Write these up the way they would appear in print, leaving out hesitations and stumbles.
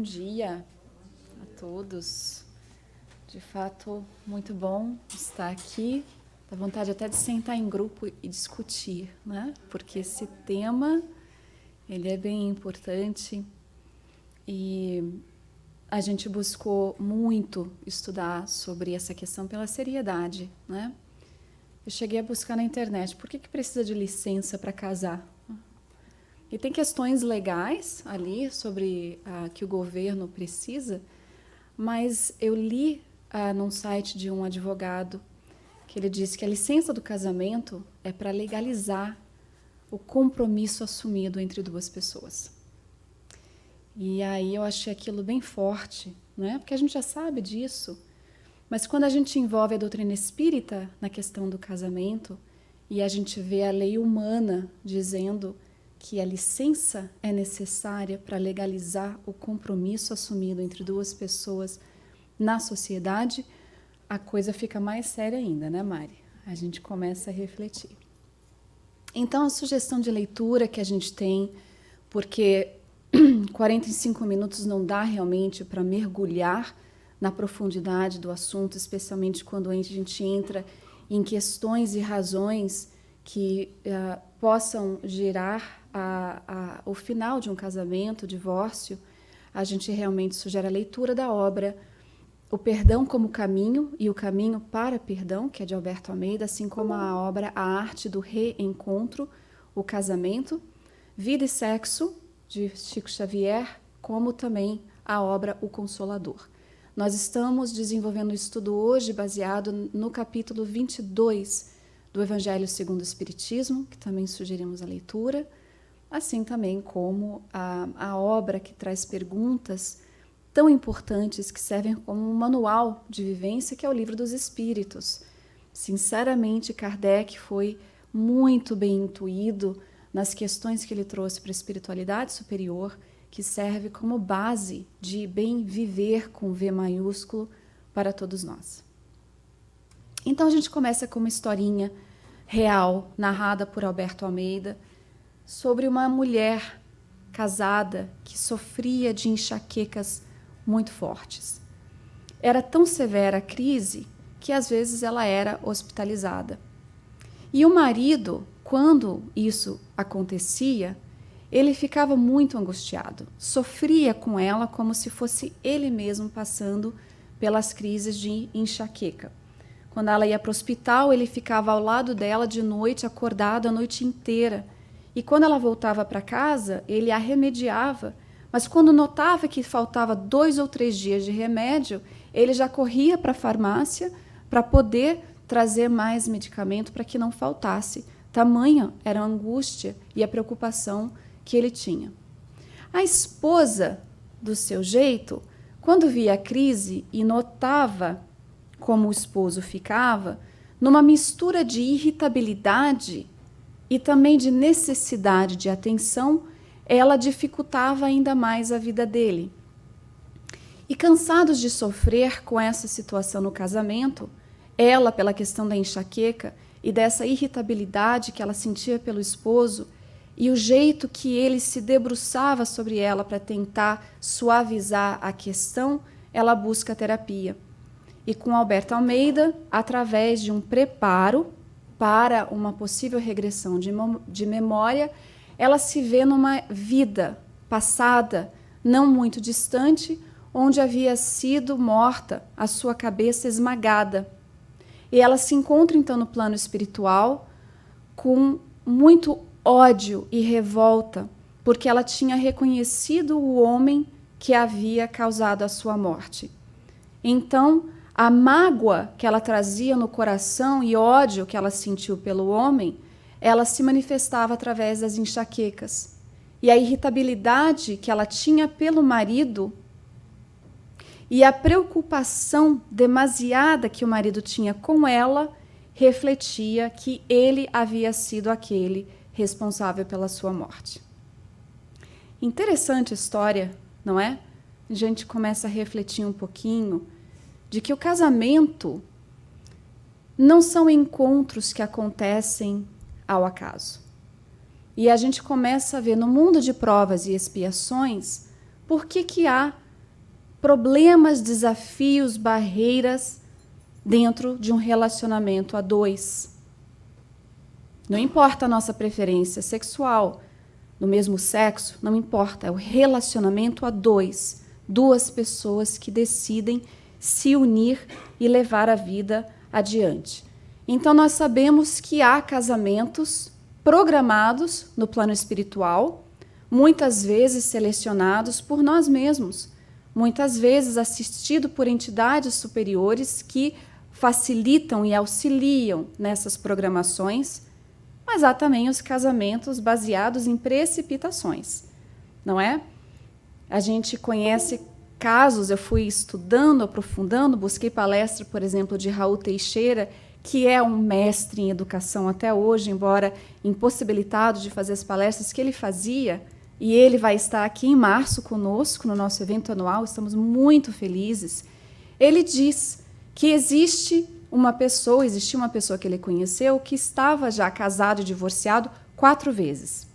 dia a todos. De fato, muito bom estar aqui. Dá vontade até de sentar em grupo e discutir, né? Porque esse tema, ele é bem importante e a gente buscou muito estudar sobre essa questão pela seriedade, né? Eu cheguei a buscar na internet, por que precisa de licença para casar? E tem questões legais ali sobre que o governo precisa, mas eu li num site de um advogado que ele disse que a licença do casamento é para legalizar o compromisso assumido entre duas pessoas. E aí eu achei aquilo bem forte, né? Porque a gente já sabe disso, mas quando a gente envolve a doutrina espírita na questão do casamento e a gente vê a lei humana dizendo que a licença é necessária para legalizar o compromisso assumido entre duas pessoas na sociedade, a coisa fica mais séria ainda, né, Mari? A gente começa a refletir. Então, a sugestão de leitura que a gente tem, porque 45 minutos não dá realmente para mergulhar na profundidade do assunto, especialmente quando a gente entra em questões e razões que possam gerar o final de um casamento, divórcio. A gente realmente sugere a leitura da obra O Perdão como Caminho e o Caminho para Perdão, que é de Alberto Almeida, assim como a obra A Arte do Reencontro, o Casamento, Vida e Sexo, de Chico Xavier, como também a obra O Consolador. Nós estamos desenvolvendo um estudo hoje baseado no capítulo 22 do Evangelho segundo o Espiritismo, que também sugerimos a leitura, assim também como a obra que traz perguntas tão importantes que servem como um manual de vivência, que é o Livro dos Espíritos. Sinceramente, Kardec foi muito bem intuído nas questões que ele trouxe para a espiritualidade superior, que serve como base de bem viver com V maiúsculo para todos nós. Então a gente começa com uma historinha real, narrada por Alberto Almeida, sobre uma mulher casada que sofria de enxaquecas muito fortes. Era tão severa a crise que às vezes ela era hospitalizada. E o marido, quando isso acontecia, ele ficava muito angustiado, sofria com ela como se fosse ele mesmo passando pelas crises de enxaqueca. Quando ela ia para o hospital, ele ficava ao lado dela de noite, acordado a noite inteira. E quando ela voltava para casa, ele a remediava, mas quando notava que faltava 2 ou 3 dias de remédio, ele já corria para a farmácia para poder trazer mais medicamento para que não faltasse. Tamanha era a angústia e a preocupação que ele tinha. A esposa, do seu jeito, quando via a crise e notava como o esposo ficava, numa mistura de irritabilidade e também de necessidade de atenção, ela dificultava ainda mais a vida dele. E cansados de sofrer com essa situação no casamento, ela, pela questão da enxaqueca e dessa irritabilidade que ela sentia pelo esposo, e o jeito que ele se debruçava sobre ela para tentar suavizar a questão, ela busca a terapia. E com Alberto Almeida, através de um preparo para uma possível regressão de memória, ela se vê numa vida passada, não muito distante, onde havia sido morta a sua cabeça esmagada. E ela se encontra, então, no plano espiritual com muito ódio e revolta, porque ela tinha reconhecido o homem que havia causado a sua morte. Então, a mágoa que ela trazia no coração e ódio que ela sentiu pelo homem, ela se manifestava através das enxaquecas. E a irritabilidade que ela tinha pelo marido e a preocupação demasiada que o marido tinha com ela refletia que ele havia sido aquele responsável pela sua morte. Interessante a história, não é? A gente começa a refletir um pouquinho de que o casamento não são encontros que acontecem ao acaso. E a gente começa a ver no mundo de provas e expiações por que há problemas, desafios, barreiras dentro de um relacionamento a dois. Não importa a nossa preferência sexual, no mesmo sexo, não importa, é o relacionamento a dois. Duas pessoas que decidem se unir e levar a vida adiante. Então, nós sabemos que há casamentos programados no plano espiritual, muitas vezes selecionados por nós mesmos, muitas vezes assistido por entidades superiores que facilitam e auxiliam nessas programações, mas há também os casamentos baseados em precipitações, não é? A gente conhece casos, eu fui estudando, aprofundando, busquei palestra, por exemplo, de Raul Teixeira, que é um mestre em educação até hoje, embora impossibilitado de fazer as palestras que ele fazia, e ele vai estar aqui em março conosco, no nosso evento anual, estamos muito felizes. Ele diz que existia uma pessoa que ele conheceu, que estava já casado e divorciado 4 vezes.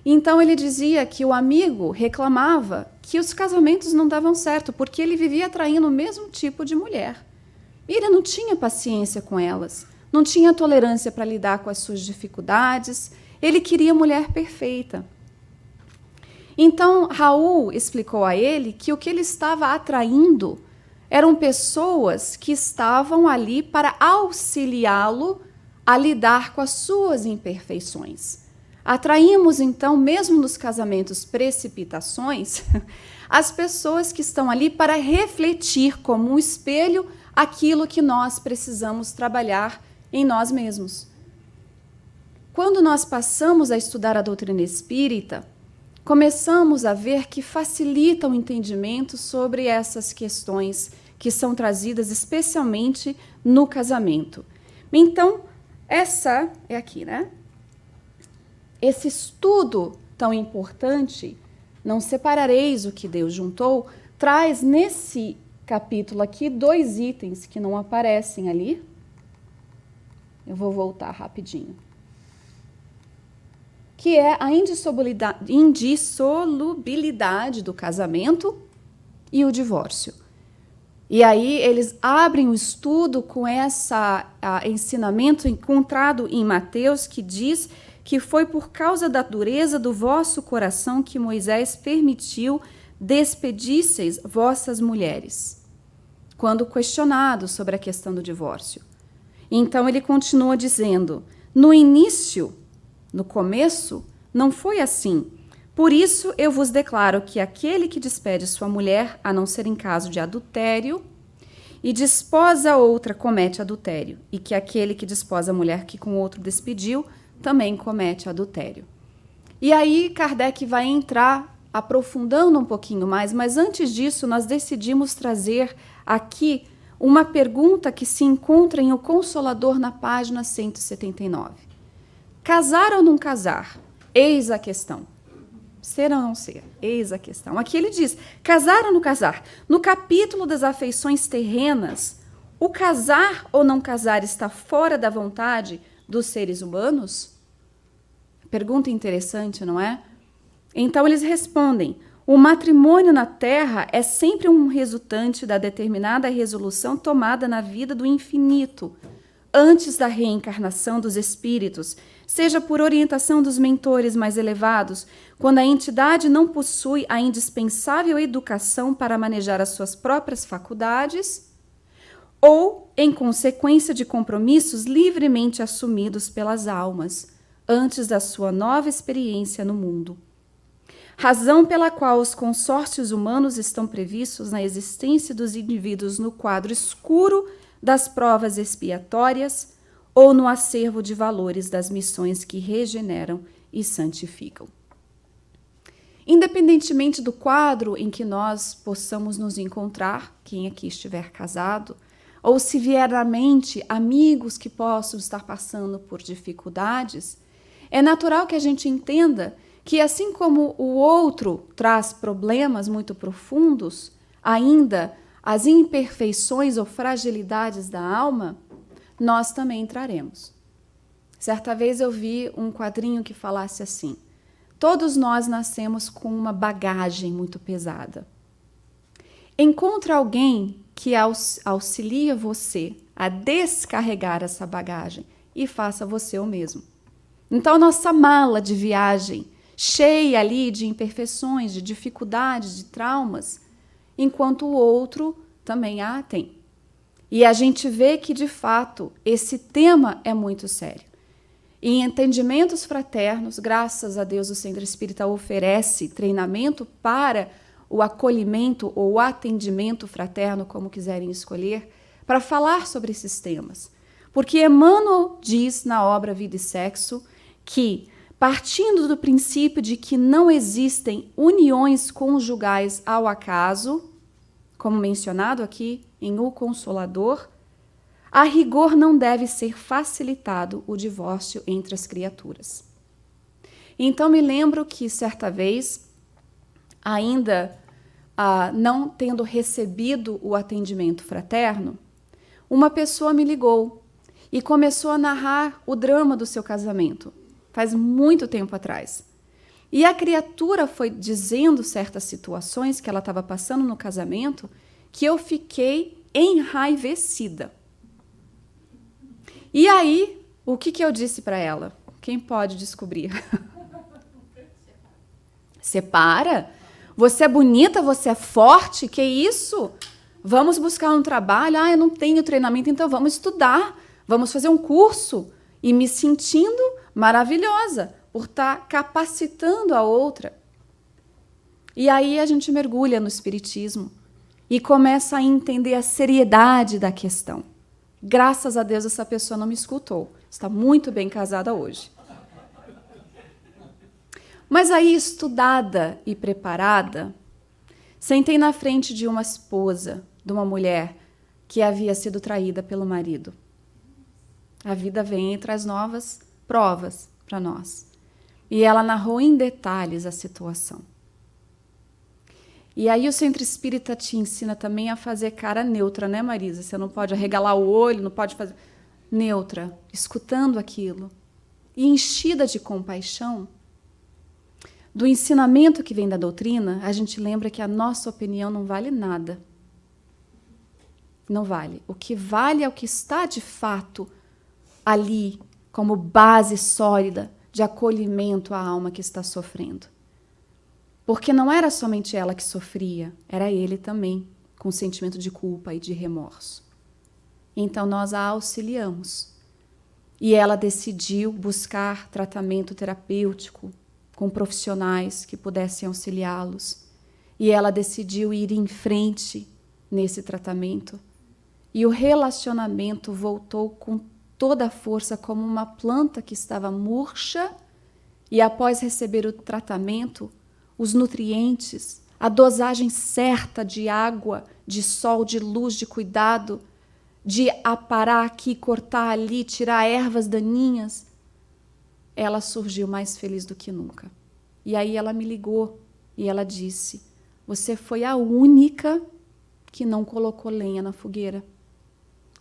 Então, ele dizia que o amigo reclamava que os casamentos não davam certo, porque ele vivia atraindo o mesmo tipo de mulher. E ele não tinha paciência com elas, não tinha tolerância para lidar com as suas dificuldades, ele queria mulher perfeita. Então, Raul explicou a ele que o que ele estava atraindo eram pessoas que estavam ali para auxiliá-lo a lidar com as suas imperfeições. Atraímos, então, mesmo nos casamentos precipitações, as pessoas que estão ali para refletir como um espelho aquilo que nós precisamos trabalhar em nós mesmos. Quando nós passamos a estudar a doutrina espírita, começamos a ver que facilita o entendimento sobre essas questões que são trazidas especialmente no casamento. Então, essa é aqui, né? Esse estudo tão importante, Não separareis o que Deus juntou, traz nesse capítulo aqui 2 itens que não aparecem ali. Eu vou voltar rapidinho. Que é a indissolubilidade do casamento e o divórcio. E aí eles abrem o estudo com esse ensinamento encontrado em Mateus, que diz que foi por causa da dureza do vosso coração que Moisés permitiu despedisseis vossas mulheres, quando questionado sobre a questão do divórcio. Então ele continua dizendo, no início, no começo, não foi assim. Por isso eu vos declaro que aquele que despede sua mulher, a não ser em caso de adultério, e desposa outra, comete adultério, e que aquele que desposa a mulher que com outro despediu, também comete adultério. E aí Kardec vai entrar aprofundando um pouquinho mais, mas antes disso nós decidimos trazer aqui uma pergunta que se encontra em O Consolador na página 179. Casar ou não casar? Eis a questão. Ser ou não ser? Eis a questão. Aqui ele diz, casar ou não casar? No capítulo das afeições terrenas, o casar ou não casar está fora da vontade dos seres humanos? Pergunta interessante, não é? Então eles respondem, o matrimônio na Terra é sempre um resultante da determinada resolução tomada na vida do infinito, antes da reencarnação dos espíritos, seja por orientação dos mentores mais elevados, quando a entidade não possui a indispensável educação para manejar as suas próprias faculdades, ou em consequência de compromissos livremente assumidos pelas almas, antes da sua nova experiência no mundo. Razão pela qual os consórcios humanos estão previstos na existência dos indivíduos no quadro escuro das provas expiatórias ou no acervo de valores das missões que regeneram e santificam. Independentemente do quadro em que nós possamos nos encontrar, quem aqui estiver casado, ou se vier à mente amigos que possam estar passando por dificuldades, é natural que a gente entenda que, assim como o outro traz problemas muito profundos, ainda as imperfeições ou fragilidades da alma, nós também traremos. Certa vez eu vi um quadrinho que falasse assim, todos nós nascemos com uma bagagem muito pesada. Encontre alguém que auxilie você a descarregar essa bagagem e faça você o mesmo. Então, nossa mala de viagem, cheia ali de imperfeições, de dificuldades, de traumas, enquanto o outro também a tem. E a gente vê que, de fato, esse tema é muito sério. Em entendimentos fraternos, graças a Deus, o Centro Espírita oferece treinamento para o acolhimento ou o atendimento fraterno, como quiserem escolher, para falar sobre esses temas. Porque Emmanuel diz na obra Vida e Sexo que, partindo do princípio de que não existem uniões conjugais ao acaso, como mencionado aqui em O Consolador, a rigor não deve ser facilitado o divórcio entre as criaturas. Então me lembro que certa vez, ainda não tendo recebido o atendimento fraterno, uma pessoa me ligou e começou a narrar o drama do seu casamento, faz muito tempo atrás. E a criatura foi dizendo certas situações que ela estava passando no casamento que eu fiquei enraivecida. E aí, o que eu disse para ela? Quem pode descobrir? Separa? Você é bonita, você é forte, que isso? Vamos buscar um trabalho? Eu não tenho treinamento, então vamos estudar. Vamos fazer um curso. E me sentindo maravilhosa por estar capacitando a outra. E aí a gente mergulha no Espiritismo e começa a entender a seriedade da questão. Graças a Deus essa pessoa não me escutou. Está muito bem casada hoje. Mas aí, estudada e preparada, sentei na frente de uma esposa, de uma mulher que havia sido traída pelo marido. A vida vem e traz novas provas para nós. E ela narrou em detalhes a situação. E aí o Centro Espírita te ensina também a fazer cara neutra, né, Marisa? Você não pode arregalar o olho, não pode fazer... Neutra, escutando aquilo. E enchida de compaixão, do ensinamento que vem da doutrina, a gente lembra que a nossa opinião não vale nada. Não vale. O que vale é o que está de fato ali, como base sólida de acolhimento à alma que está sofrendo. Porque não era somente ela que sofria, era ele também, com sentimento de culpa e de remorso. Então nós a auxiliamos. E ela decidiu buscar tratamento terapêutico com profissionais que pudessem auxiliá-los. E ela decidiu ir em frente nesse tratamento. E o relacionamento voltou com toda a força, como uma planta que estava murcha, e após receber o tratamento, os nutrientes, a dosagem certa de água, de sol, de luz, de cuidado, de aparar aqui, cortar ali, tirar ervas daninhas, ela surgiu mais feliz do que nunca. E aí ela me ligou e ela disse: você foi a única que não colocou lenha na fogueira.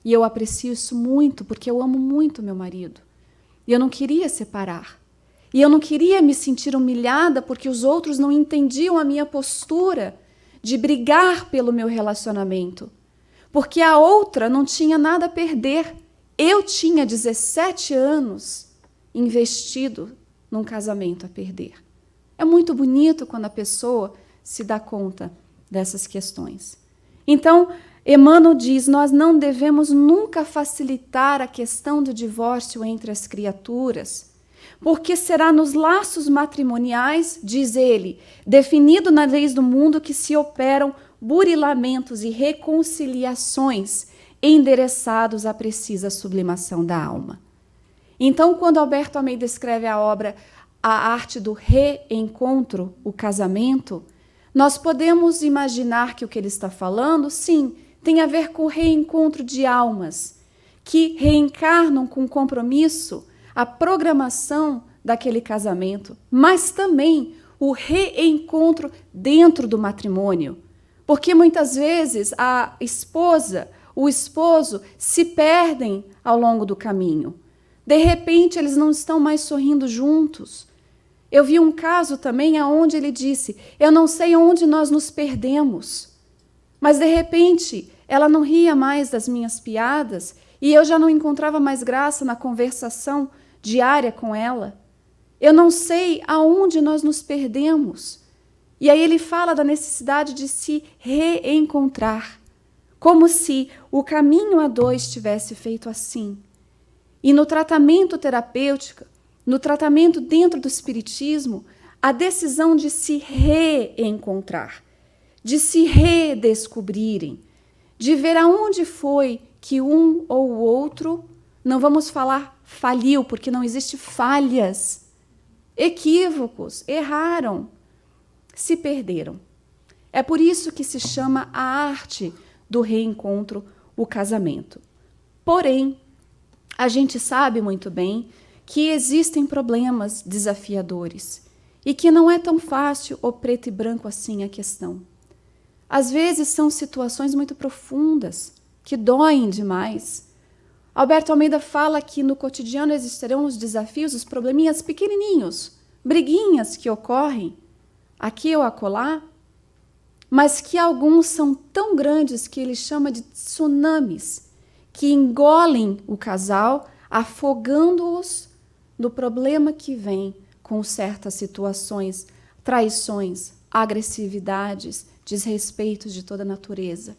E eu aprecio isso muito, porque eu amo muito meu marido. E eu não queria separar. E eu não queria me sentir humilhada porque os outros não entendiam a minha postura de brigar pelo meu relacionamento. Porque a outra não tinha nada a perder. Eu tinha 17 anos investido num casamento a perder. É muito bonito quando a pessoa se dá conta dessas questões. Então, Emmanuel diz, nós não devemos nunca facilitar a questão do divórcio entre as criaturas, porque será nos laços matrimoniais, diz ele, definido nas leis do mundo, que se operam burilamentos e reconciliações endereçados à precisa sublimação da alma. Então, quando Alberto Almeida escreve a obra A Arte do Reencontro, o Casamento, nós podemos imaginar que o que ele está falando, sim, tem a ver com o reencontro de almas, que reencarnam com compromisso a programação daquele casamento, mas também o reencontro dentro do matrimônio. Porque muitas vezes a esposa, o esposo se perdem ao longo do caminho. De repente, eles não estão mais sorrindo juntos. Eu vi um caso também onde ele disse, eu não sei onde nós nos perdemos. Mas, de repente, ela não ria mais das minhas piadas e eu já não encontrava mais graça na conversação diária com ela. Eu não sei aonde nós nos perdemos. E aí ele fala da necessidade de se reencontrar, como se o caminho a dois tivesse feito assim. E no tratamento terapêutico, no tratamento dentro do espiritismo, a decisão de se reencontrar, de se redescobrirem, de ver aonde foi que um ou o outro, não vamos falar faliu, porque não existe falhas, equívocos, erraram, se perderam. É por isso que se chama a arte do reencontro, o casamento. Porém, a gente sabe muito bem que existem problemas desafiadores e que não é tão fácil ou preto e branco assim a questão. Às vezes são situações muito profundas, que doem demais. Alberto Almeida fala que no cotidiano existirão os desafios, os probleminhas pequenininhos, briguinhas que ocorrem aqui ou acolá, mas que alguns são tão grandes que ele chama de tsunamis, que engolem o casal, afogando-os no problema que vem com certas situações, traições, agressividades, desrespeitos de toda natureza.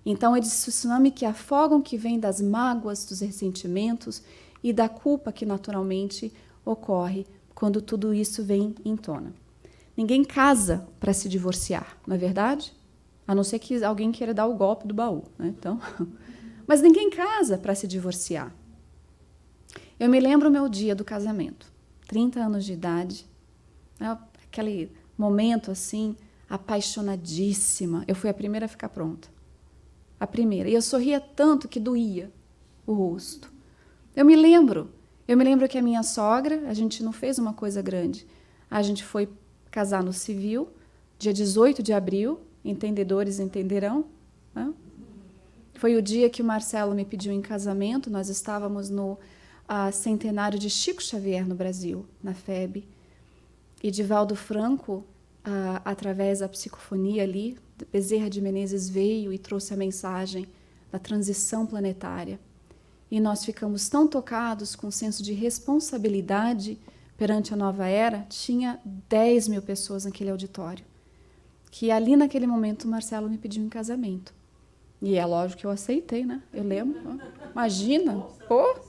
Então, é de tsunami que afogam, que vem das mágoas, dos ressentimentos e da culpa que naturalmente ocorre quando tudo isso vem em tona. Ninguém casa para se divorciar, não é verdade? A não ser que alguém queira dar o golpe do baú, né? Então, mas ninguém casa para se divorciar. Eu me lembro o meu dia do casamento, 30 anos de idade, né? Aquele momento assim, apaixonadíssima. Eu fui a primeira a ficar pronta. A primeira. E eu sorria tanto que doía o rosto. Eu me lembro que a minha sogra, a gente não fez uma coisa grande. A gente foi casar no civil, dia 18 de abril, entendedores entenderão, né? Foi o dia que o Marcelo me pediu em casamento, nós estávamos no centenário de Chico Xavier no Brasil, na FEB, e Divaldo Franco, através da psicofonia ali, Bezerra de Menezes veio e trouxe a mensagem da transição planetária. E nós ficamos tão tocados com o senso de responsabilidade perante a nova era, tinha 10 mil pessoas naquele auditório, que ali naquele momento o Marcelo me pediu em casamento. E é lógico que eu aceitei, né? Eu lembro. Imagina, pô,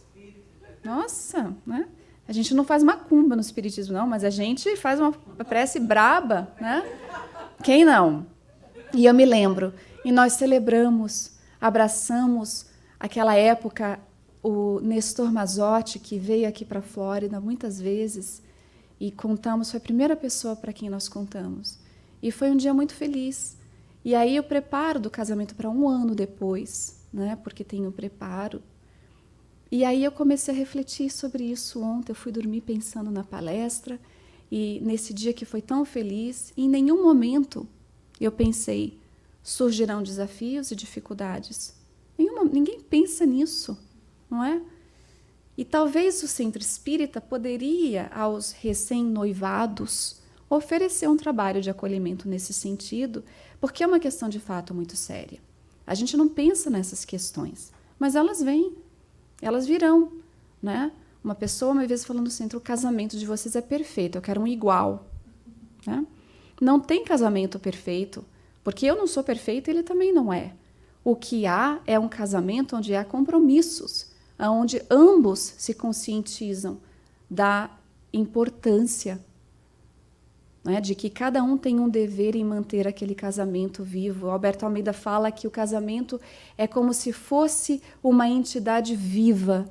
nossa, né? A gente não faz macumba no espiritismo, não, mas a gente faz uma prece braba, né? Quem não? E eu me lembro, e nós celebramos, abraçamos aquela época, o Nestor Mazotti, que veio aqui para a Flórida muitas vezes, e contamos, foi a primeira pessoa para quem nós contamos. E foi um dia muito feliz. E aí eu preparo do casamento para 1 ano depois, né, porque tem o preparo. E aí eu comecei a refletir sobre isso ontem, eu fui dormir pensando na palestra, e nesse dia que foi tão feliz, em nenhum momento eu pensei, surgirão desafios e dificuldades. Ninguém pensa nisso, não é? E talvez o centro espírita poderia, aos recém-noivados, oferecer um trabalho de acolhimento nesse sentido, porque é uma questão de fato muito séria. A gente não pensa nessas questões, mas elas vêm, elas virão, né? Uma pessoa uma vez falou no centro, o casamento de vocês é perfeito, eu quero um igual, né? Não tem casamento perfeito, porque eu não sou perfeita e ele também não é. O que há é um casamento onde há compromissos, onde ambos se conscientizam da importância, né, de que cada um tem um dever em manter aquele casamento vivo. O Alberto Almeida fala que o casamento é como se fosse uma entidade viva.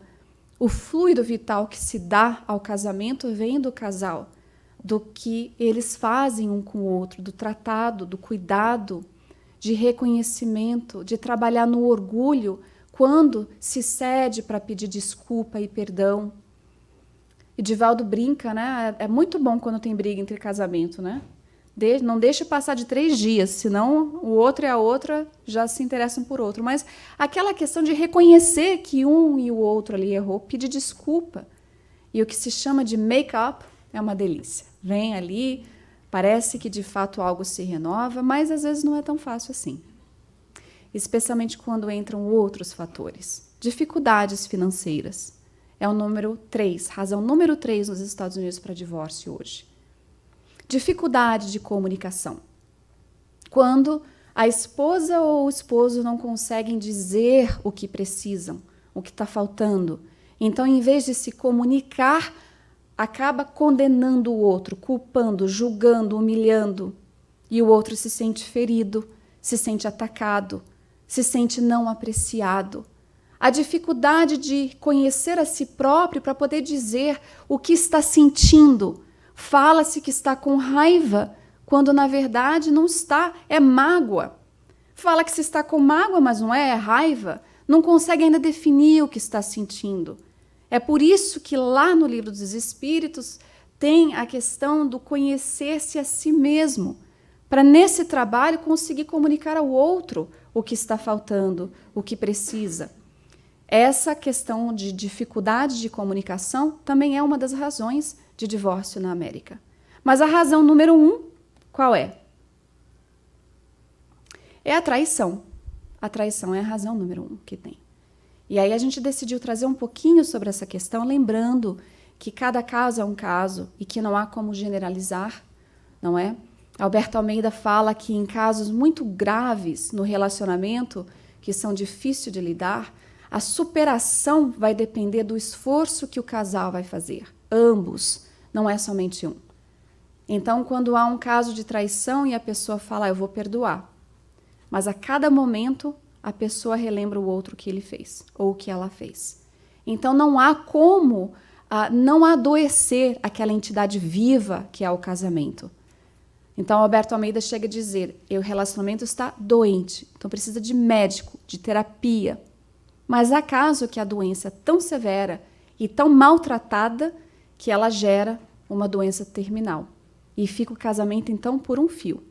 O fluido vital que se dá ao casamento vem do casal, do que eles fazem um com o outro, do tratado, do cuidado, de reconhecimento, de trabalhar no orgulho quando se cede para pedir desculpa e perdão. E Divaldo brinca, né? É muito bom quando tem briga entre casamento, né? Não deixe passar de 3 dias, senão o outro e a outra já se interessam por outro. Mas aquela questão de reconhecer que um e o outro ali errou, pedir desculpa. E o que se chama de make-up é uma delícia. Vem ali, parece que de fato algo se renova, mas às vezes não é tão fácil assim. especialmente quando entram outros fatores. Dificuldades financeiras. É o número 3, razão número 3 nos Estados Unidos para divórcio hoje. Dificuldade de comunicação. Quando a esposa ou o esposo não conseguem dizer o que precisam, o que está faltando. Então, em vez de se comunicar, acaba condenando o outro, culpando, julgando, humilhando. E o outro se sente ferido, se sente atacado, se sente não apreciado. A dificuldade de conhecer a si próprio para poder dizer o que está sentindo. Fala-se que está com raiva, quando na verdade não está, é mágoa. Fala que se está com mágoa, mas não é raiva. Não consegue ainda definir o que está sentindo. É por isso que lá no Livro dos Espíritos tem a questão do conhecer-se a si mesmo, para nesse trabalho conseguir comunicar ao outro o que está faltando, o que precisa. Essa questão de dificuldade de comunicação também é uma das razões de divórcio na América. Mas a razão número 1, qual é? É a traição. A traição é a razão número 1 que tem. E aí a gente decidiu trazer um pouquinho sobre essa questão, lembrando que cada caso é um caso e que não há como generalizar, não é? Alberto Almeida fala que em casos muito graves no relacionamento, que são difíceis de lidar, a superação vai depender do esforço que o casal vai fazer. Ambos, não é somente um. Então, quando há um caso de traição e a pessoa fala, eu vou perdoar, mas a cada momento a pessoa relembra o outro que ele fez ou o que ela fez. Então, não há como não adoecer aquela entidade viva que é o casamento. Então, Alberto Almeida chega a dizer, o relacionamento está doente, então precisa de médico, de terapia. Mas há caso que a doença é tão severa e tão maltratada que ela gera uma doença terminal. E fica o casamento, então, por um fio.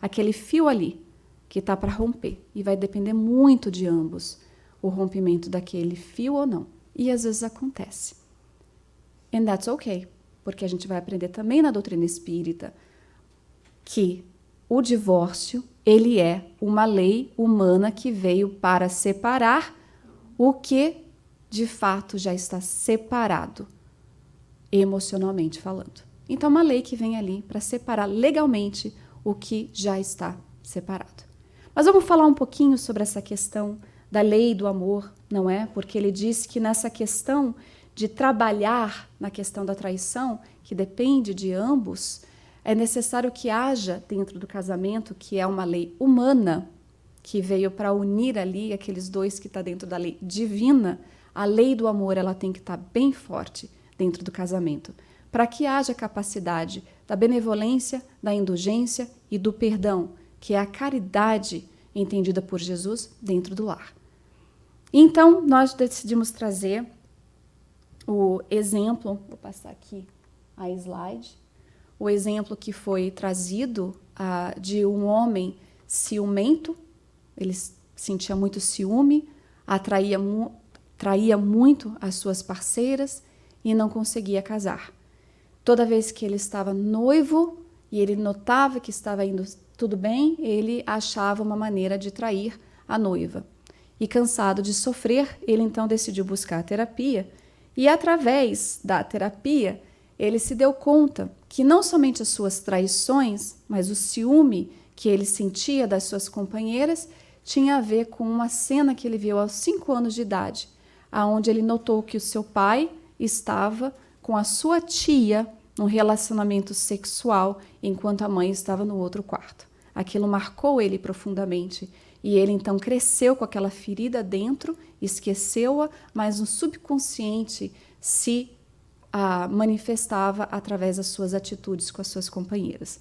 Aquele fio ali que está para romper. E vai depender muito de ambos o rompimento daquele fio ou não. E às vezes acontece. And that's okay. Porque a gente vai aprender também na doutrina espírita que o divórcio, ele é uma lei humana que veio para separar o que, de fato, já está separado, emocionalmente falando. Então, uma lei que vem ali para separar legalmente o que já está separado. Mas vamos falar um pouquinho sobre essa questão da lei do amor, não é? Porque ele diz que nessa questão de trabalhar na questão da traição, que depende de ambos, é necessário que haja dentro do casamento, que é uma lei humana, que veio para unir ali aqueles dois que está dentro da lei divina. A lei do amor ela tem que estar bem forte dentro do casamento, para que haja capacidade da benevolência, da indulgência e do perdão, que é a caridade entendida por Jesus dentro do lar. Então, nós decidimos trazer o exemplo, vou passar aqui a slide, o exemplo que foi trazido de um homem ciumento. Ele sentia muito ciúme, traía muito as suas parceiras e não conseguia casar. Toda vez que ele estava noivo e ele notava que estava indo tudo bem, ele achava uma maneira de trair a noiva. E cansado de sofrer, ele então decidiu buscar a terapia. E através da terapia, ele se deu conta que não somente as suas traições, mas o ciúme que ele sentia das suas companheiras tinha a ver com uma cena que ele viu aos 5 anos de idade, aonde ele notou que o seu pai estava com a sua tia num relacionamento sexual, enquanto a mãe estava no outro quarto. Aquilo marcou ele profundamente, e ele então cresceu com aquela ferida dentro, esqueceu-a, mas no subconsciente se manifestava através das suas atitudes com as suas companheiras.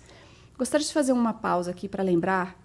Gostaria de fazer uma pausa aqui para lembrar,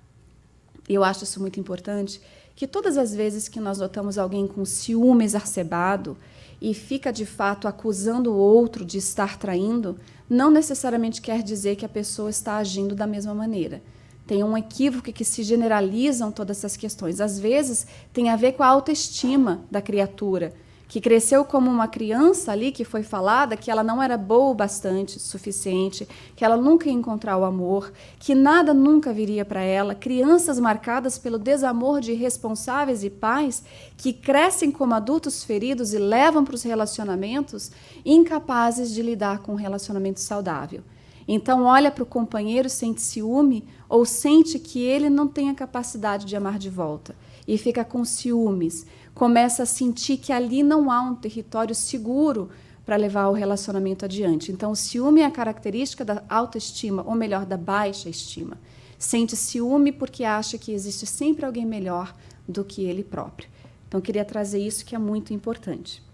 e eu acho isso muito importante, que todas as vezes que nós notamos alguém com ciúme exacerbado e fica de fato acusando o outro de estar traindo, não necessariamente quer dizer que a pessoa está agindo da mesma maneira. Tem um equívoco que se generalizam todas essas questões. Às vezes tem a ver com a autoestima da criatura, que cresceu como uma criança ali, que foi falada que ela não era boa o bastante, suficiente, que ela nunca ia encontrar o amor, que nada nunca viria para ela, crianças marcadas pelo desamor de irresponsáveis e pais que crescem como adultos feridos e levam para os relacionamentos incapazes de lidar com um relacionamento saudável. Então olha para o companheiro, sente ciúme ou sente que ele não tem a capacidade de amar de volta e fica com ciúmes, começa a sentir que ali não há um território seguro para levar o relacionamento adiante. Então o ciúme é a característica da autoestima, ou melhor, da baixa estima. Sente ciúme porque acha que existe sempre alguém melhor do que ele próprio. Então queria trazer isso que é muito importante.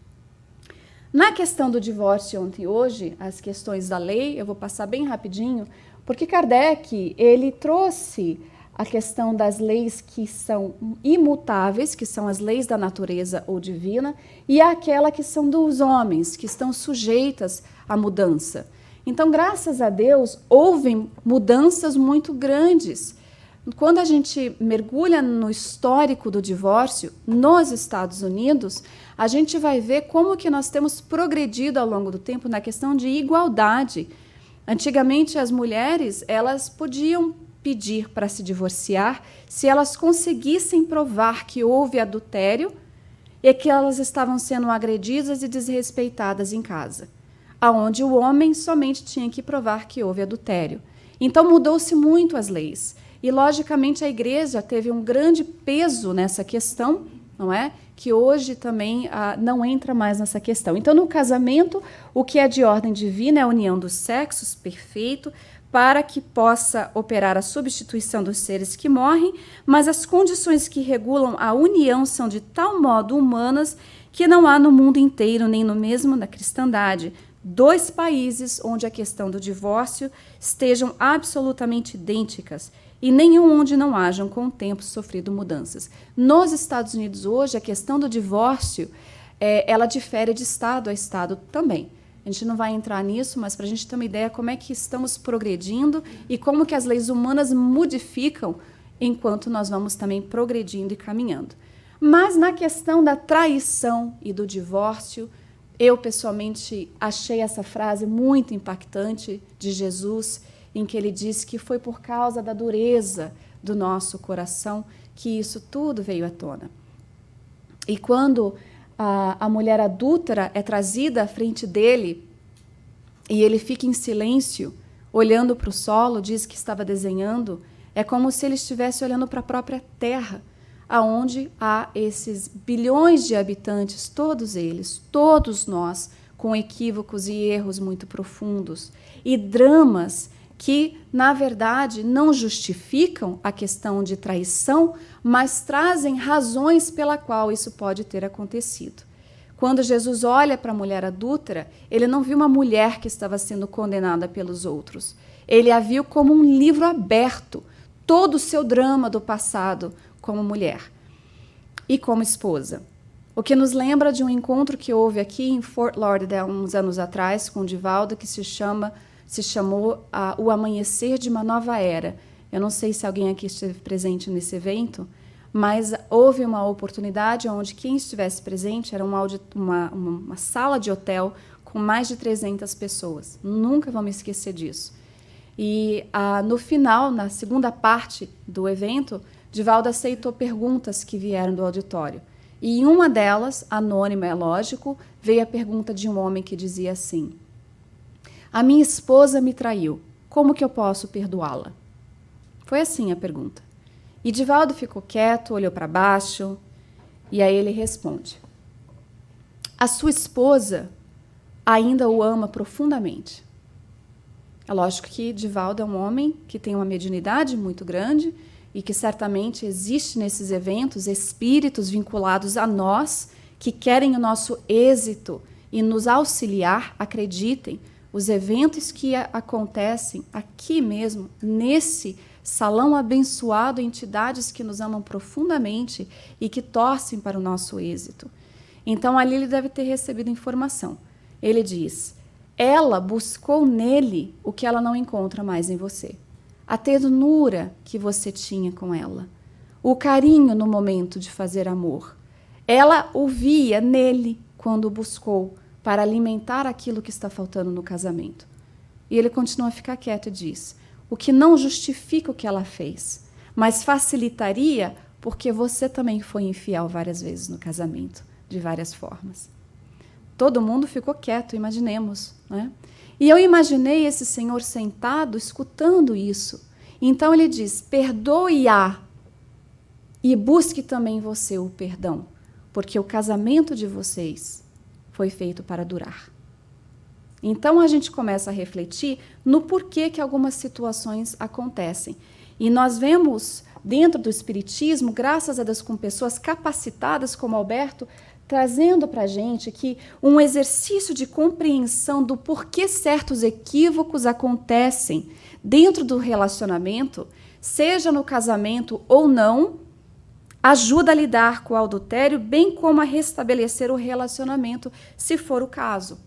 Na questão do divórcio ontem e hoje, as questões da lei, eu vou passar bem rapidinho, porque Kardec, ele trouxe a questão das leis que são imutáveis, que são as leis da natureza ou divina, e aquela que são dos homens, que estão sujeitas à mudança. Então, graças a Deus, houve mudanças muito grandes. Quando a gente mergulha no histórico do divórcio nos Estados Unidos, a gente vai ver como que nós temos progredido ao longo do tempo na questão de igualdade. Antigamente, as mulheres, elas podiam pedir para se divorciar se elas conseguissem provar que houve adultério e que elas estavam sendo agredidas e desrespeitadas em casa, aonde o homem somente tinha que provar que houve adultério. Então, mudou-se muito as leis. E, logicamente, a igreja teve um grande peso nessa questão, não é? Que hoje também não entra mais nessa questão. Então, no casamento, o que é de ordem divina é a união dos sexos, perfeito, para que possa operar a substituição dos seres que morrem, mas as condições que regulam a união são de tal modo humanas que não há no mundo inteiro, nem no mesmo da cristandade, 2 países onde a questão do divórcio estejam absolutamente idênticas, e nenhum onde não hajam com o tempo sofrido mudanças. Nos Estados Unidos hoje, a questão do divórcio, ela difere de estado a estado também. A gente não vai entrar nisso, mas para a gente ter uma ideia como é que estamos progredindo e como que as leis humanas modificam enquanto nós vamos também progredindo e caminhando. Mas na questão da traição e do divórcio, eu pessoalmente achei essa frase muito impactante de Jesus, em que ele disse que foi por causa da dureza do nosso coração que isso tudo veio à tona. E quando a mulher adúltera é trazida à frente dele e ele fica em silêncio, olhando para o solo, diz que estava desenhando, é como se ele estivesse olhando para a própria terra, aonde há esses bilhões de habitantes, todos eles, todos nós, com equívocos e erros muito profundos, e dramas que, na verdade, não justificam a questão de traição, mas trazem razões pela qual isso pode ter acontecido. Quando Jesus olha para a mulher adúltera, ele não viu uma mulher que estava sendo condenada pelos outros. Ele a viu como um livro aberto, todo o seu drama do passado como mulher e como esposa. O que nos lembra de um encontro que houve aqui em Fort Lauderdale, uns anos atrás, com o Divaldo, que se chamou O Amanhecer de uma Nova Era. Eu não sei se alguém aqui esteve presente nesse evento, mas houve uma oportunidade onde quem estivesse presente era uma sala de hotel com mais de 300 pessoas. Nunca vou me esquecer disso. E no final, na segunda parte do evento, Divaldo aceitou perguntas que vieram do auditório. E em uma delas, anônima, é lógico, veio a pergunta de um homem que dizia assim: a minha esposa me traiu, como que eu posso perdoá-la? Foi assim a pergunta. E Divaldo ficou quieto, olhou para baixo, e aí ele responde: a sua esposa ainda o ama profundamente. É lógico que Divaldo é um homem que tem uma mediunidade muito grande e que certamente existe nesses eventos espíritos vinculados a nós que querem o nosso êxito e nos auxiliar. Acreditem, os eventos que acontecem aqui mesmo, nesse salão abençoado, entidades que nos amam profundamente e que torcem para o nosso êxito. Então, ali ele deve ter recebido informação. Ele diz: ela buscou nele o que ela não encontra mais em você. A ternura que você tinha com ela. O carinho no momento de fazer amor. Ela o via nele quando buscou para alimentar aquilo que está faltando no casamento. E ele continua a ficar quieto e diz: o que não justifica o que ela fez, mas facilitaria porque você também foi infiel várias vezes no casamento, de várias formas. Todo mundo ficou quieto, imaginemos, né? E eu imaginei esse senhor sentado, escutando isso. Então ele diz: perdoe-a e busque também você o perdão, porque o casamento de vocês foi feito para durar. Então a gente começa a refletir no porquê que algumas situações acontecem. E nós vemos dentro do Espiritismo, graças a Deus, com pessoas capacitadas como Alberto, trazendo para a gente que um exercício de compreensão do porquê certos equívocos acontecem dentro do relacionamento, seja no casamento ou não, ajuda a lidar com o adultério, bem como a restabelecer o relacionamento, se for o caso.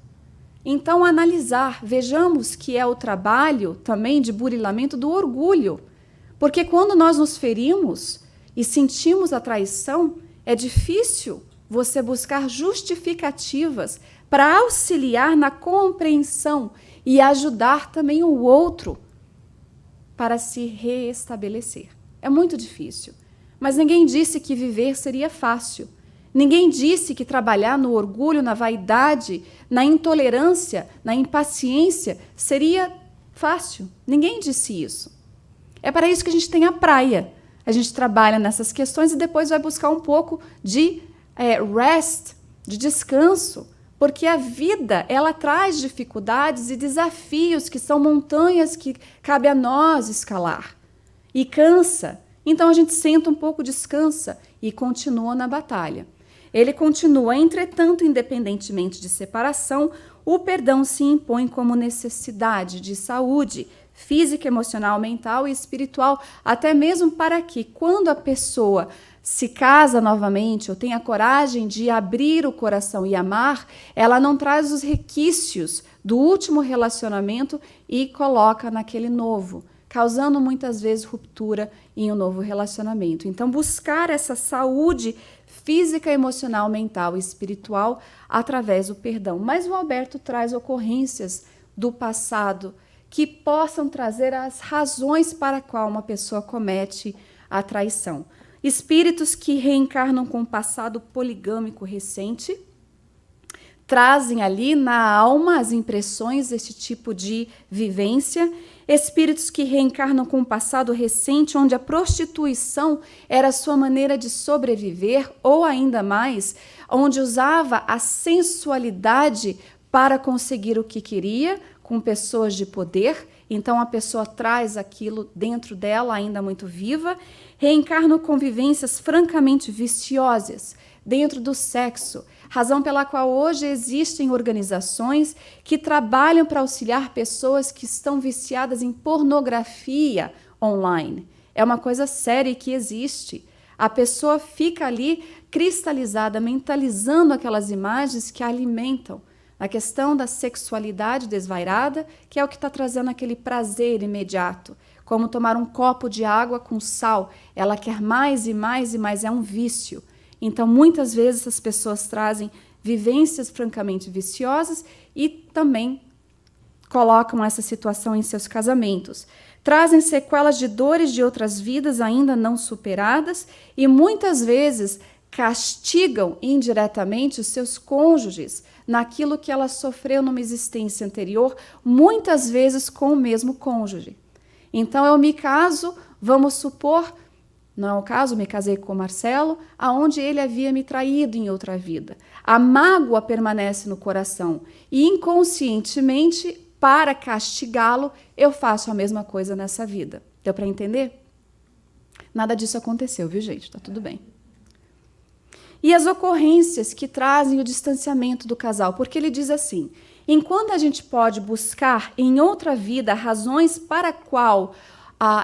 Então, analisar, vejamos que é o trabalho também de burilamento do orgulho, porque quando nós nos ferimos e sentimos a traição, é difícil você buscar justificativas para auxiliar na compreensão e ajudar também o outro para se reestabelecer. É muito difícil. Mas ninguém disse que viver seria fácil. Ninguém disse que trabalhar no orgulho, na vaidade, na intolerância, na impaciência seria fácil. Ninguém disse isso. É para isso que a gente tem a praia. A gente trabalha nessas questões e depois vai buscar um pouco de rest, de descanso, porque a vida ela traz dificuldades e desafios que são montanhas que cabe a nós escalar. E cansa. Então a gente senta um pouco, descansa e continua na batalha. Ele continua: entretanto, independentemente de separação, o perdão se impõe como necessidade de saúde física, emocional, mental e espiritual, até mesmo para que, quando a pessoa se casa novamente ou tem a coragem de abrir o coração e amar, ela não traz os requisitos do último relacionamento e coloca naquele novo, causando muitas vezes ruptura em um novo relacionamento. Então, buscar essa saúde física, emocional, mental e espiritual através do perdão. Mas o Alberto traz ocorrências do passado que possam trazer as razões para a qual uma pessoa comete a traição. Espíritos que reencarnam com um passado poligâmico recente, trazem ali na alma as impressões desse tipo de vivência. Espíritos que reencarnam com um passado recente, onde a prostituição era a sua maneira de sobreviver, ou ainda mais, onde usava a sensualidade para conseguir o que queria, com pessoas de poder. Então a pessoa traz aquilo dentro dela, ainda muito viva. Reencarnam com vivências francamente viciosas dentro do sexo, razão pela qual hoje existem organizações que trabalham para auxiliar pessoas que estão viciadas em pornografia online. É uma coisa séria que existe. A pessoa fica ali cristalizada, mentalizando aquelas imagens que a alimentam. A questão da sexualidade desvairada, que é o que está trazendo aquele prazer imediato, como tomar um copo de água com sal. Ela quer mais e mais e mais, é um vício. Então, muitas vezes as pessoas trazem vivências francamente viciosas e também colocam essa situação em seus casamentos. Trazem sequelas de dores de outras vidas ainda não superadas e muitas vezes castigam indiretamente os seus cônjuges naquilo que ela sofreu numa existência anterior, muitas vezes com o mesmo cônjuge. Então, eu me caso, vamos supor, não é o caso, me casei com o Marcelo, aonde ele havia me traído em outra vida. A mágoa permanece no coração e inconscientemente, para castigá-lo, eu faço a mesma coisa nessa vida. Deu para entender? Nada disso aconteceu, viu, gente? Tá tudo bem. E as ocorrências que trazem o distanciamento do casal, porque ele diz assim: enquanto a gente pode buscar em outra vida razões para qual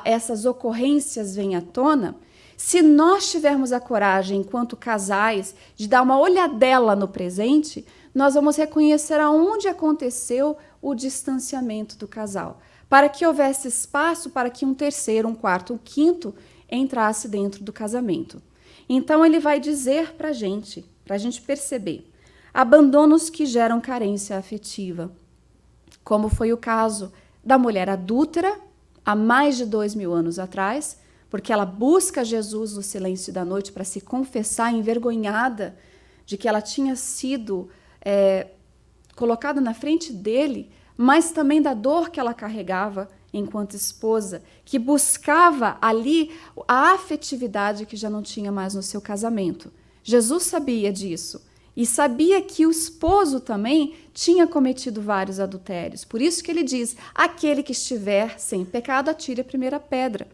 essas ocorrências vêm à tona, se nós tivermos a coragem, enquanto casais, de dar uma olhadela no presente, nós vamos reconhecer aonde aconteceu o distanciamento do casal, para que houvesse espaço para que um terceiro, um quarto, um quinto entrasse dentro do casamento. Então, ele vai dizer para a gente perceber. abandonos que geram carência afetiva, como foi o caso da mulher adúltera, há mais de 2000 anos atrás, porque ela busca Jesus no silêncio da noite para se confessar envergonhada de que ela tinha sido colocada na frente dele, mas também da dor que ela carregava enquanto esposa, que buscava ali a afetividade que já não tinha mais no seu casamento. Jesus sabia disso e sabia que o esposo também tinha cometido vários adultérios. Por isso que ele diz, aquele que estiver sem pecado, atire a primeira pedra.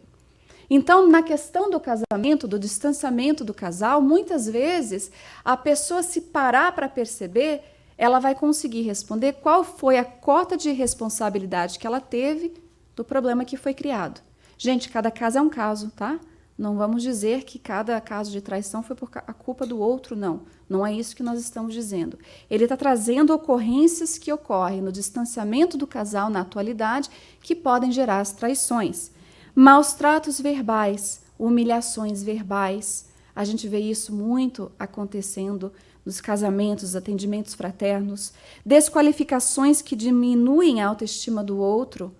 Então, na questão do casamento, do distanciamento do casal, muitas vezes a pessoa, se parar para perceber, ela vai conseguir responder qual foi a cota de responsabilidade que ela teve do problema que foi criado. Gente, cada caso é um caso, tá? Não vamos dizer que cada caso de traição foi por a culpa do outro, não. Não é isso que nós estamos dizendo. Ele está trazendo ocorrências que ocorrem no distanciamento do casal na atualidade que podem gerar as traições. Maus tratos verbais, humilhações verbais. A gente vê isso muito acontecendo nos casamentos, atendimentos fraternos. Desqualificações que diminuem a autoestima do outro.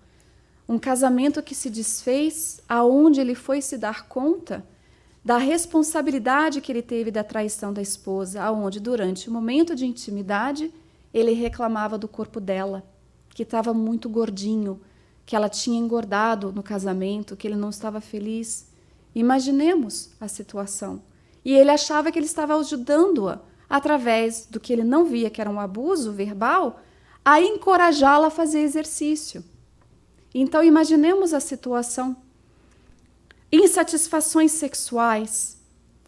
Um casamento que se desfez, aonde ele foi se dar conta da responsabilidade que ele teve da traição da esposa, aonde durante o momento de intimidade ele reclamava do corpo dela, que estava muito gordinho, que ela tinha engordado no casamento, que ele não estava feliz. Imaginemos a situação. E ele achava que ele estava ajudando-a, através do que ele não via que era um abuso verbal, a encorajá-la a fazer exercício. Então, imaginemos a situação. Insatisfações sexuais.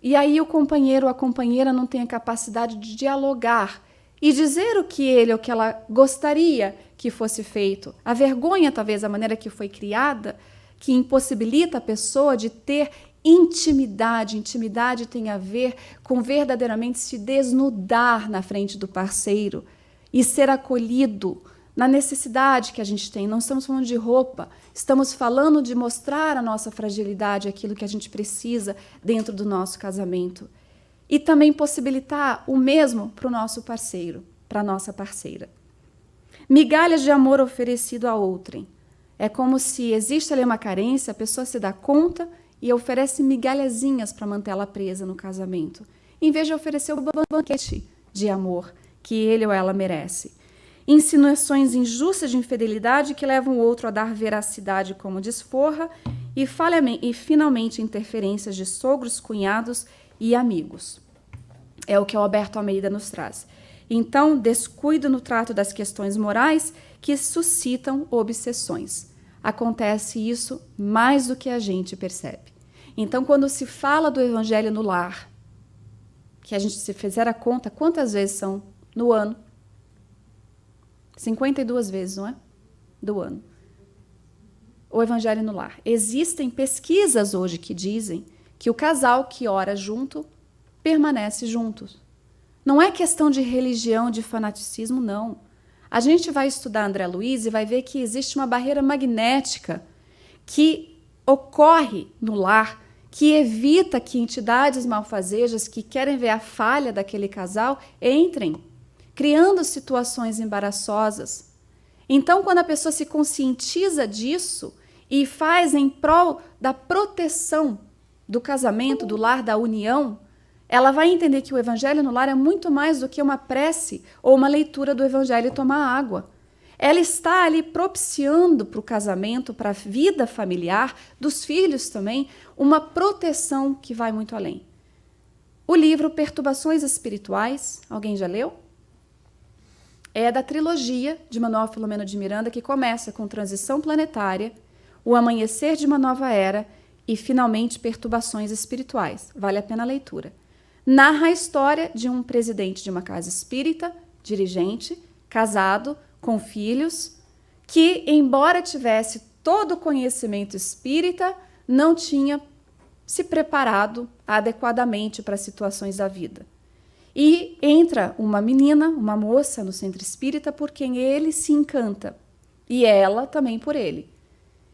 E aí o companheiro ou a companheira não tem a capacidade de dialogar e dizer o que ele ou que ela gostaria que fosse feito. A vergonha, talvez, a maneira que foi criada, que impossibilita a pessoa de ter intimidade. Intimidade tem a ver com verdadeiramente se desnudar na frente do parceiro e ser acolhido na necessidade que a gente tem. Não estamos falando de roupa, estamos falando de mostrar a nossa fragilidade, aquilo que a gente precisa dentro do nosso casamento. E também possibilitar o mesmo para o nosso parceiro, para a nossa parceira. Migalhas de amor oferecido a outrem. É como se existe ali uma carência, a pessoa se dá conta e oferece migalhazinhas para mantê-la presa no casamento, em vez de oferecer o banquete de amor que ele ou ela merece. Insinuações injustas de infidelidade que levam o outro a dar veracidade como desforra e finalmente interferências de sogros, cunhados e amigos. É o que o Alberto Almeida nos traz. Então, descuido no trato das questões morais que suscitam obsessões. Acontece isso mais do que a gente percebe. Então, quando se fala do evangelho no lar, que a gente se fizer a conta, quantas vezes são no ano? 52 vezes, não é? Do ano. O evangelho no lar. Existem pesquisas hoje que dizem que o casal que ora junto permanece juntos. Não é questão de religião, de fanaticismo, não. A gente vai estudar André Luiz e vai ver que existe uma barreira magnética que ocorre no lar, que evita que entidades malfazejas que querem ver a falha daquele casal entrem, criando situações embaraçosas. Então, quando a pessoa se conscientiza disso e faz em prol da proteção do casamento, do lar, da união, ela vai entender que o evangelho no lar é muito mais do que uma prece ou uma leitura do evangelho e tomar água. Ela está ali propiciando para o casamento, para a vida familiar, dos filhos também, uma proteção que vai muito além. O livro Perturbações Espirituais, alguém já leu? É da trilogia de Manuel Filomeno de Miranda, que começa com Transição Planetária, O Amanhecer de uma Nova Era e, finalmente, Perturbações Espirituais. Vale a pena a leitura. Narra a história de um presidente de uma casa espírita, dirigente, casado, com filhos, que, embora tivesse todo o conhecimento espírita, não tinha se preparado adequadamente para as situações da vida. E entra uma menina, uma moça no centro espírita por quem ele se encanta, e ela também por ele.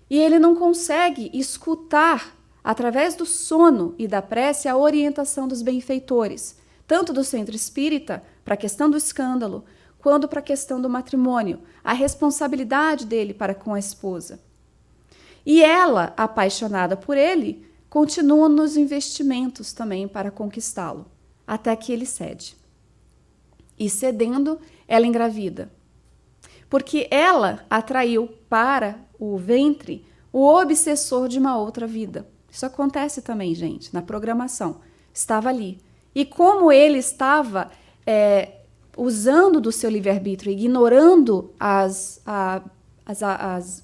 E ele não consegue escutar, através do sono e da prece, a orientação dos benfeitores. tanto do centro espírita para a questão do escândalo, quanto para a questão do matrimônio, a responsabilidade dele para com a esposa. E ela, apaixonada por ele, continua nos investimentos também para conquistá-lo, até que ele cede. E cedendo, ela engravida. Porque ela atraiu para o ventre o obsessor de uma outra vida. Isso acontece também, gente, na programação. Estava ali. E como ele estava usando do seu livre-arbítrio, ignorando as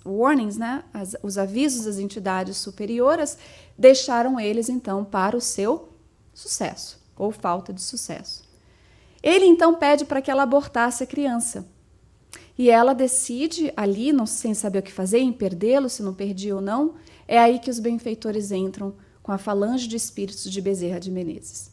warnings, né? Os avisos das entidades superiores, deixaram eles, então, para o seu sucesso, ou falta de sucesso. Ele, então, pede para que ela abortasse a criança. E ela decide ali, não, sem saber o que fazer, em perdê-lo, se não perdia ou não. É aí que os benfeitores entram com a falange de espíritos de Bezerra de Menezes.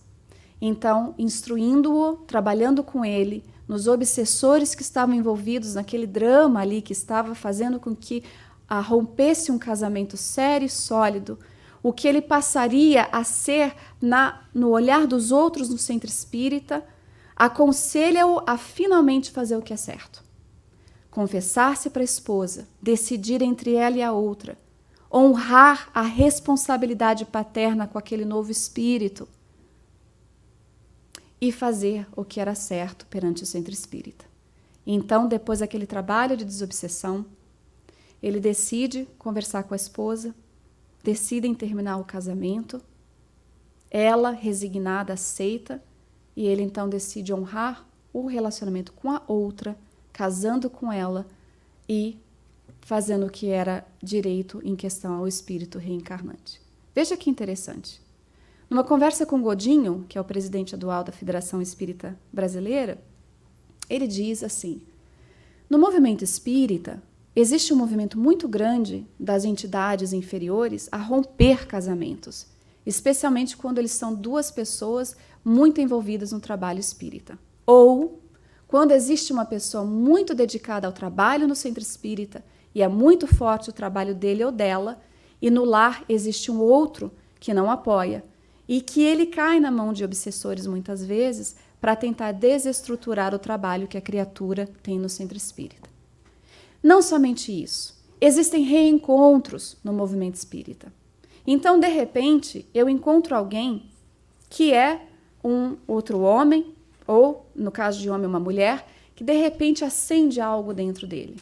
Então, instruindo-o, trabalhando com ele, nos obsessores que estavam envolvidos naquele drama ali que estava fazendo com que rompesse um casamento sério e sólido, o que ele passaria a ser no olhar dos outros no centro espírita, aconselha-o a finalmente fazer o que é certo. Confessar-se para a esposa, decidir entre ela e a outra, honrar a responsabilidade paterna com aquele novo espírito e fazer o que era certo perante o centro espírita. Então, depois daquele trabalho de desobsessão, ele decide conversar com a esposa, decidem terminar o casamento, ela, resignada, aceita, e ele então decide honrar o relacionamento com a outra, casando com ela e fazendo o que era direito em questão ao espírito reencarnante. Veja que interessante. Numa conversa com Godinho, que é o presidente atual da Federação Espírita Brasileira, ele diz assim: no movimento espírita, existe um movimento muito grande das entidades inferiores a romper casamentos, especialmente quando eles são duas pessoas muito envolvidas no trabalho espírita. Ou quando existe uma pessoa muito dedicada ao trabalho no centro espírita e é muito forte o trabalho dele ou dela, e no lar existe um outro que não apoia, e que ele cai na mão de obsessores muitas vezes para tentar desestruturar o trabalho que a criatura tem no centro espírita. Não somente isso, existem reencontros no movimento espírita. Então, de repente, eu encontro alguém que é um outro homem, ou, no caso de homem, uma mulher, que de repente acende algo dentro dele.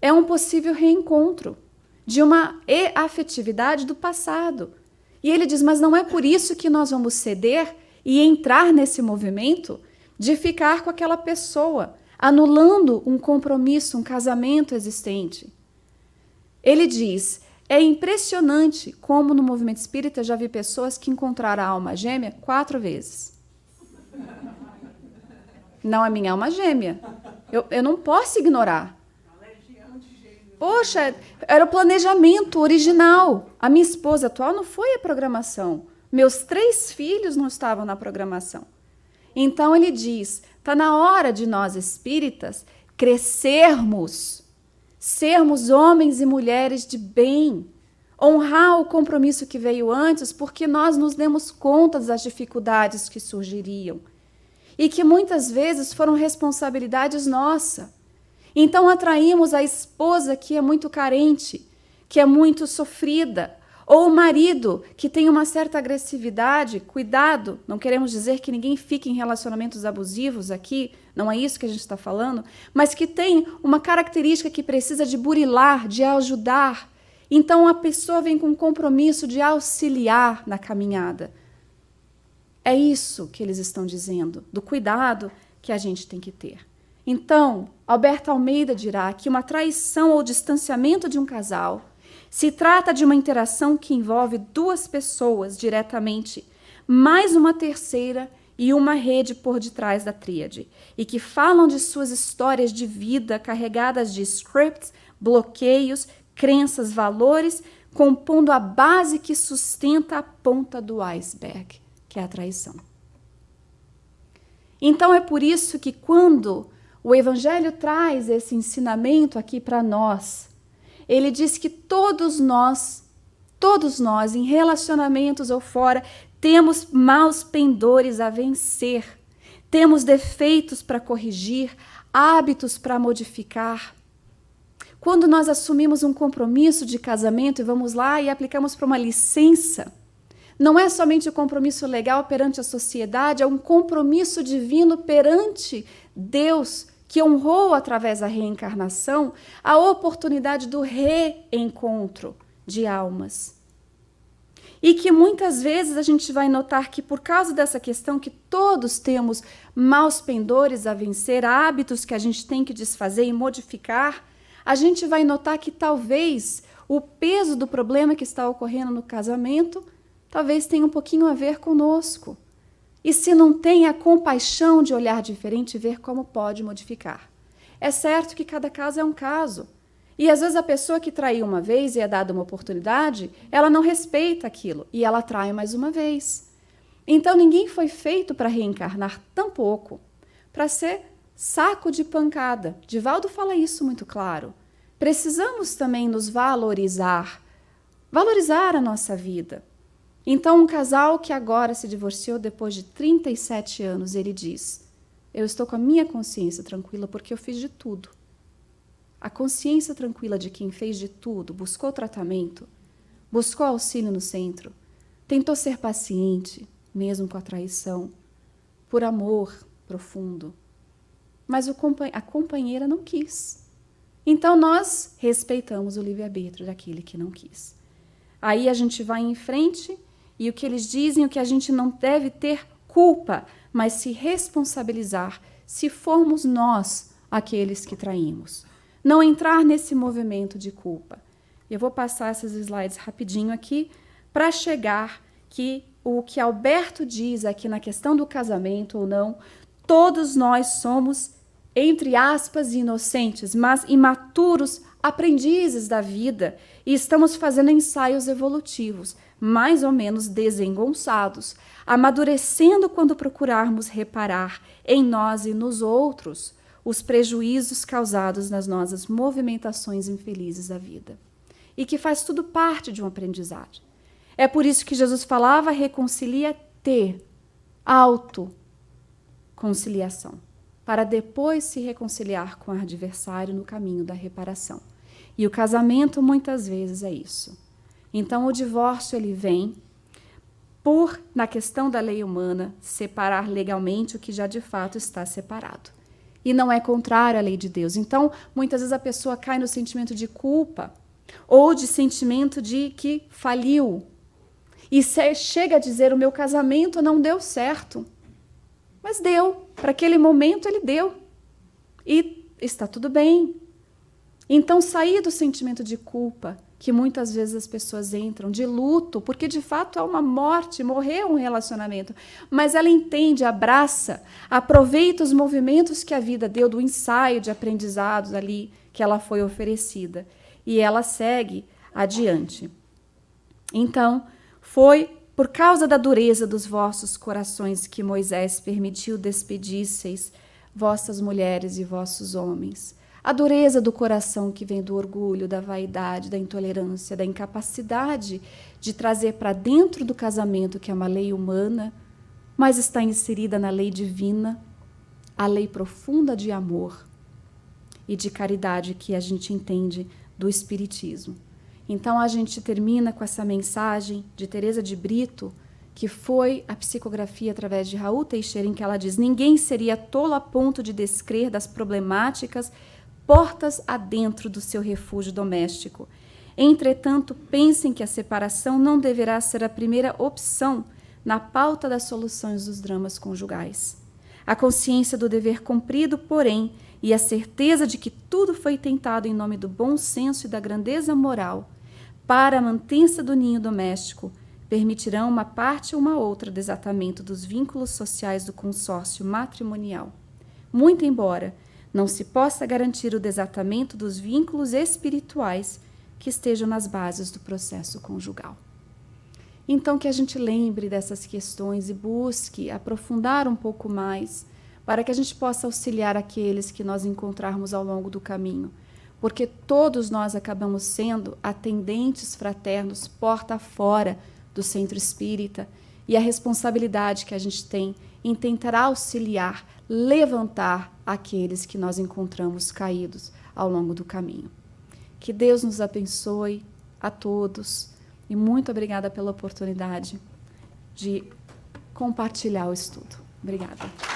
É um possível reencontro de uma afetividade do passado. E ele diz, mas não é por isso que nós vamos ceder e entrar nesse movimento de ficar com aquela pessoa, anulando um compromisso, um casamento existente. Ele diz, é impressionante como no movimento espírita já vi pessoas que encontraram a alma gêmea 4 vezes. Não é minha alma gêmea. Eu não posso ignorar. Poxa, era o planejamento original. A minha esposa atual não foi a programação. Meus 3 filhos não estavam na programação. Então ele diz, está na hora de nós espíritas crescermos, sermos homens e mulheres de bem, honrar o compromisso que veio antes, porque nós nos demos conta das dificuldades que surgiriam e que muitas vezes foram responsabilidades nossas. Então atraímos a esposa que é muito carente, que é muito sofrida, ou o marido que tem uma certa agressividade. Cuidado, não queremos dizer que ninguém fique em relacionamentos abusivos aqui, não é isso que a gente está falando, mas que tem uma característica que precisa de burilar, de ajudar. Então a pessoa vem com um compromisso de auxiliar na caminhada. É isso que eles estão dizendo, do cuidado que a gente tem que ter. Então, Alberto Almeida dirá que uma traição ou distanciamento de um casal se trata de uma interação que envolve 2 pessoas diretamente, mais uma terceira e uma rede por detrás da tríade, e que falam de suas histórias de vida carregadas de scripts, bloqueios, crenças, valores, compondo a base que sustenta a ponta do iceberg, que é a traição. Então é por isso que quando o Evangelho traz esse ensinamento aqui para nós, ele diz que todos nós, em relacionamentos ou fora, temos maus pendores a vencer, temos defeitos para corrigir, hábitos para modificar. Quando nós assumimos um compromisso de casamento e vamos lá e aplicamos para uma licença, não é somente um compromisso legal perante a sociedade, é um compromisso divino perante Deus, que honrou através da reencarnação a oportunidade do reencontro de almas. E que muitas vezes a gente vai notar que por causa dessa questão que todos temos maus pendores a vencer, hábitos que a gente tem que desfazer e modificar, a gente vai notar que talvez o peso do problema que está ocorrendo no casamento talvez tenha um pouquinho a ver conosco. E se não tem a compaixão de olhar diferente e ver como pode modificar. É certo que cada caso é um caso. E às vezes a pessoa que traiu uma vez e é dada uma oportunidade, ela não respeita aquilo e ela trai mais uma vez. Então ninguém foi feito para reencarnar tampouco, para ser saco de pancada. Divaldo fala isso muito claro. Precisamos também nos valorizar a nossa vida. Então, um casal que agora se divorciou depois de 37 anos, ele diz: eu estou com a minha consciência tranquila porque eu fiz de tudo. A consciência tranquila de quem fez de tudo, buscou tratamento, buscou auxílio no centro, tentou ser paciente, mesmo com a traição, por amor profundo. Mas a companheira não quis. Então, nós respeitamos o livre-arbítrio daquele que não quis. Aí a gente vai em frente e o que eles dizem, o que a gente não deve ter culpa, mas se responsabilizar se formos nós aqueles que traímos. Não entrar nesse movimento de culpa. Eu vou passar esses slides rapidinho aqui para chegar que o que Alberto diz aqui na questão do casamento ou não, todos nós somos, entre aspas, inocentes, mas imaturos aprendizes da vida e estamos fazendo ensaios evolutivos, mais ou menos desengonçados, amadurecendo quando procurarmos reparar em nós e nos outros os prejuízos causados nas nossas movimentações infelizes da vida. E que faz tudo parte de um aprendizado. É por isso que Jesus falava, reconcilia-te, autoconciliação, para depois se reconciliar com o adversário no caminho da reparação. E o casamento muitas vezes é isso. Então o divórcio ele vem por, na questão da lei humana, separar legalmente o que já de fato está separado. E não é contrário à lei de Deus. Então, muitas vezes a pessoa cai no sentimento de culpa ou de sentimento de que faliu. E chega a dizer, o meu casamento não deu certo. Mas deu. Para aquele momento ele deu. E está tudo bem. Então, sair do sentimento de culpa, que muitas vezes as pessoas entram, de luto, porque de fato é uma morte, morreu um relacionamento, mas ela entende, abraça, aproveita os movimentos que a vida deu, do ensaio de aprendizados ali que ela foi oferecida, e ela segue adiante. Então, foi por causa da dureza dos vossos corações que Moisés permitiu despedisseis vossas mulheres e vossos homens. A dureza do coração que vem do orgulho, da vaidade, da intolerância, da incapacidade de trazer para dentro do casamento, que é uma lei humana, mas está inserida na lei divina, a lei profunda de amor e de caridade que a gente entende do Espiritismo. Então a gente termina com essa mensagem de Teresa de Brito, que foi a psicografia através de Raul Teixeira, em que ela diz: ninguém seria tolo a ponto de descrer das problemáticas portas adentro do seu refúgio doméstico. Entretanto, pensem que a separação não deverá ser a primeira opção na pauta das soluções dos dramas conjugais. A consciência do dever cumprido, porém, e a certeza de que tudo foi tentado em nome do bom senso e da grandeza moral para a mantença do ninho doméstico, permitirão uma parte ou uma outra desatamento dos vínculos sociais do consórcio matrimonial. Muito embora não se possa garantir o desatamento dos vínculos espirituais que estejam nas bases do processo conjugal. Então, que a gente lembre dessas questões e busque aprofundar um pouco mais para que a gente possa auxiliar aqueles que nós encontrarmos ao longo do caminho, porque todos nós acabamos sendo atendentes fraternos porta fora do centro espírita e a responsabilidade que a gente tem em tentar auxiliar, levantar aqueles que nós encontramos caídos ao longo do caminho. Que Deus nos abençoe a todos e muito obrigada pela oportunidade de compartilhar o estudo. Obrigada.